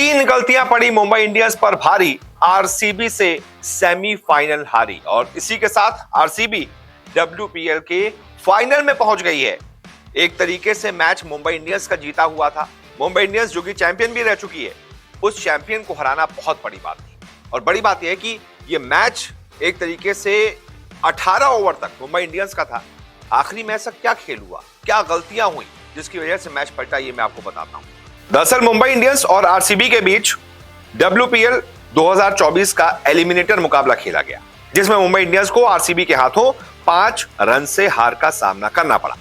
तीन गलतियां पड़ी मुंबई इंडियंस पर भारी, आरसीबी से सेमीफाइनल हारी और इसी के साथ आरसीबी डब्ल्यूपीएल के फाइनल में पहुंच गई है। एक तरीके से मैच मुंबई इंडियंस का जीता हुआ था। मुंबई इंडियंस जो कि चैंपियन भी रह चुकी है, उस चैंपियन को हराना बहुत बड़ी बात थी। और बड़ी बात यह है कि यह मैच एक तरीके से 18 ओवर तक मुंबई इंडियंस का था। आखिरी में ऐसा क्या खेल हुआ, क्या गलतियां हुई जिसकी वजह से मैच पलटा, ये मैं आपको बताता हूं। दरअसल मुंबई इंडियंस और आरसीबी के बीच डब्ल्यूपीएल 2024 का एलिमिनेटर मुकाबला खेला गया, जिसमें मुंबई इंडियंस को आरसीबी के हाथों 5 रन से हार का सामना करना पड़ा।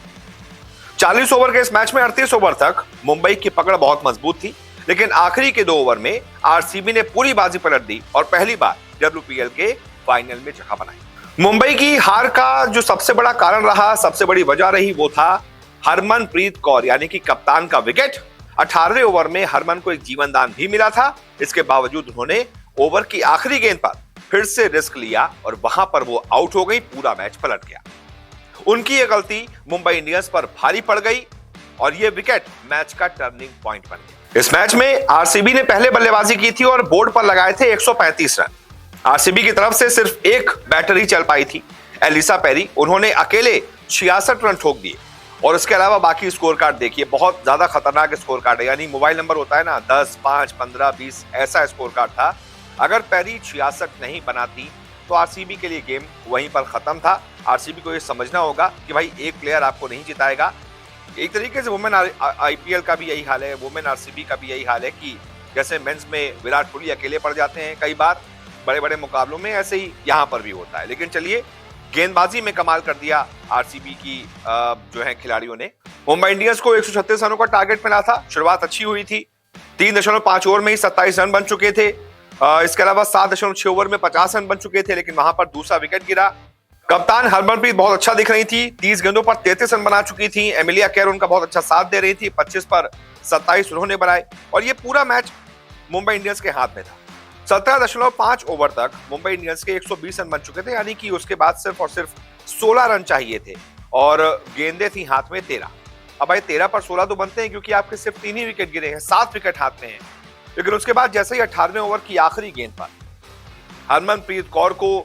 40 ओवर के इस मैच में 38 ओवर तक मुंबई की पकड़ बहुत मजबूत थी, लेकिन आखिरी के 2 ओवर में आरसीबी ने पूरी बाजी पलट दी और पहली बार डब्ल्यूपीएल के फाइनल में जगह बनाई। मुंबई की हार का जो सबसे बड़ा कारण रहा, सबसे बड़ी वजह रही, वो था हरमनप्रीत कौर यानी कि कप्तान का विकेट। 18वें ओवर में हरमन को एक जीवन दान भी मिला था। इसके बावजूद उन्होंने ओवर की आखिरी गेंद पर फिर से रिस्क लिया और वहां पर वो आउट हो गई। पूरा मैच पलट गया। उनकी यह गलती मुंबई इंडियंस पर भारी पड़ गई और यह विकेट मैच का टर्निंग पॉइंट बन गया। इस मैच में आरसीबी ने पहले बल्लेबाजी की थी और बोर्ड पर लगाए थे 135 रन। आरसीबी की तरफ से सिर्फ एक बैटर ही चल पाई थी, एलिसा पेरी। उन्होंने अकेले 66 रन ठोक दिए और इसके अलावा बाकी स्कोर कार्ड देखिए, बहुत ज्यादा खतरनाक स्कोर कार्ड है। यानी मोबाइल नंबर होता है ना, 10, 5, 15, 20, ऐसा स्कोर कार्ड था। अगर पेरी 66 नहीं बनाती तो आरसीबी के लिए गेम वहीं पर खत्म था। आरसीबी को ये समझना होगा कि भाई एक प्लेयर आपको नहीं जिताएगा। एक तरीके से वुमेन आईपीएल का भी यही हाल है, वुमेन आरसीबी का भी यही हाल है कि जैसे मेंस में विराट कोहली अकेले पड़ जाते हैं कई बार बड़े बड़े मुकाबलों में, ऐसे ही यहां पर भी होता है। लेकिन चलिए, गेंदबाजी में कमाल कर दिया आरसीबी की जो है खिलाड़ियों ने। मुंबई इंडियंस को 136 रनों का टारगेट मिला था। शुरुआत अच्छी हुई थी, 3.5 ओवर में ही 27 रन बन चुके थे। इसके अलावा 7.6 ओवर में 50 रन बन चुके थे, लेकिन वहां पर दूसरा विकेट गिरा। कप्तान हरमनप्रीत बहुत अच्छा दिख रही थी, 30 गेंदों पर 33 रन बना चुकी थी। एमिलिया केयर उनका बहुत अच्छा साथ दे रही थी, 25 पर 27 उन्होंने बनाए और ये पूरा मैच मुंबई इंडियंस के हाथ में था। 17.5 ओवर तक मुंबई इंडियंस के 120 रन बन चुके थे, यानी कि उसके बाद सिर्फ और सिर्फ 16 रन चाहिए थे और गेंदें थी हाथ में 13। अब भाई 13 पर 16 तो बनते हैं क्योंकि आपके सिर्फ 3 ही विकेट गिरे हैं, 7 विकेट हाथ में हैं। लेकिन उसके बाद जैसे ही 18वें ओवर की आखिरी गेंद पर हरमनप्रीत कौर को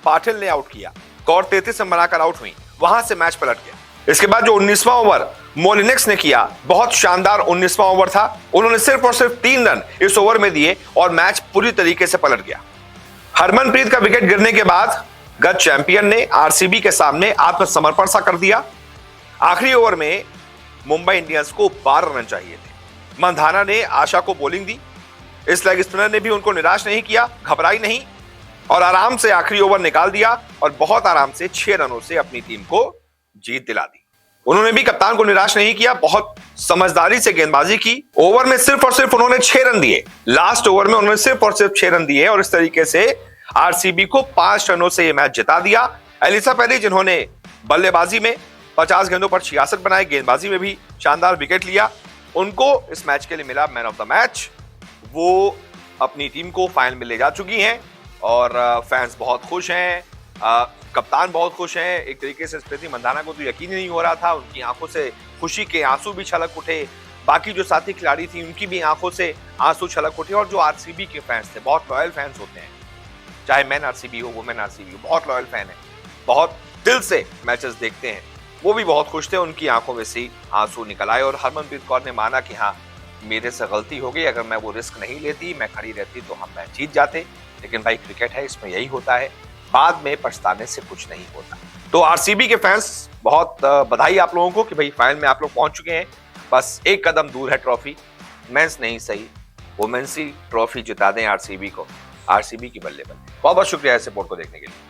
पाटिल ने आउट किया, कौर 33 रन बनाकर आउट हुई, वहां से मैच पलट गया। इसके बाद जो 19वां ओवर मोलिनेक्स ने किया, बहुत शानदार 19वां ओवर था। उन्होंने सिर्फ और सिर्फ 3 रन इस ओवर में दिए और मैच पूरी तरीके से पलट गया। हरमनप्रीत का विकेट गिरने के बाद गत चैंपियन ने आरसीबी के सामने आत्मसमर्पण सा कर दिया। आखिरी ओवर में मुंबई इंडियंस को 12 रन चाहिए थे। मंधाना ने आशा को बॉलिंग दी। इस लेग स्पिनर ने भी उनको निराश नहीं किया, घबराई नहीं और आराम से आखिरी ओवर निकाल दिया और बहुत आराम से 6 रनों से अपनी टीम को जीत दिला दी। उन्होंने भी कप्तान को निराश नहीं किया, बहुत समझदारी से गेंदबाजी की। ओवर में सिर्फ और सिर्फ उन्होंने 6 रन दिए। लास्ट ओवर में उन्होंने सिर्फ और सिर्फ 6 रन दिए और इस तरीके से आरसीबी को 5 रनों से यह मैच जिता दिया। एलिसा पेरी जिन्होंने बल्लेबाजी में 50 गेंदों पर 66 बनाए, गेंदबाजी में भी शानदार विकेट लिया, उनको इस मैच के लिए मिला मैन ऑफ द मैच। वो अपनी टीम को फाइनल में ले जा चुकी हैं और फैंस बहुत खुश हैं, कप्तान बहुत खुश हैं। एक तरीके से स्मृति मंधाना को तो यकीन ही नहीं हो रहा था, उनकी आंखों से खुशी के आंसू भी छलक उठे। बाकी जो साथी खिलाड़ी थी उनकी भी आंखों से आंसू छलक उठे। और जो आरसीबी के फैंस थे, बहुत लॉयल फैंस होते हैं, चाहे मैन आरसीबी हो वुमेन आरसीबी हो, बहुत लॉयल फैन है, बहुत दिल से मैचेस देखते हैं, वो भी बहुत खुश थे। उनकी आंखों में से आंसू निकल आए और हरमनप्रीत कौर ने माना कि हाँ, मेरे से गलती हो गई, अगर मैं वो रिस्क नहीं लेती, मैं खड़ी रहती तो हम मैच जीत जाते। लेकिन भाई क्रिकेट है, इसमें यही होता है, बाद में पछताने से कुछ नहीं होता। तो आरसीबी के फैंस बहुत बधाई आप लोगों को कि भाई फाइनल में आप लोग पहुंच चुके हैं। बस एक कदम दूर है ट्रॉफी, मेंस नहीं सही वुमेन्स ही ट्रॉफी जिता दें आरसीबी को, आरसीबी की बल्ले बल्ले। बहुत बहुत शुक्रिया इस रिपोर्ट को देखने के लिए।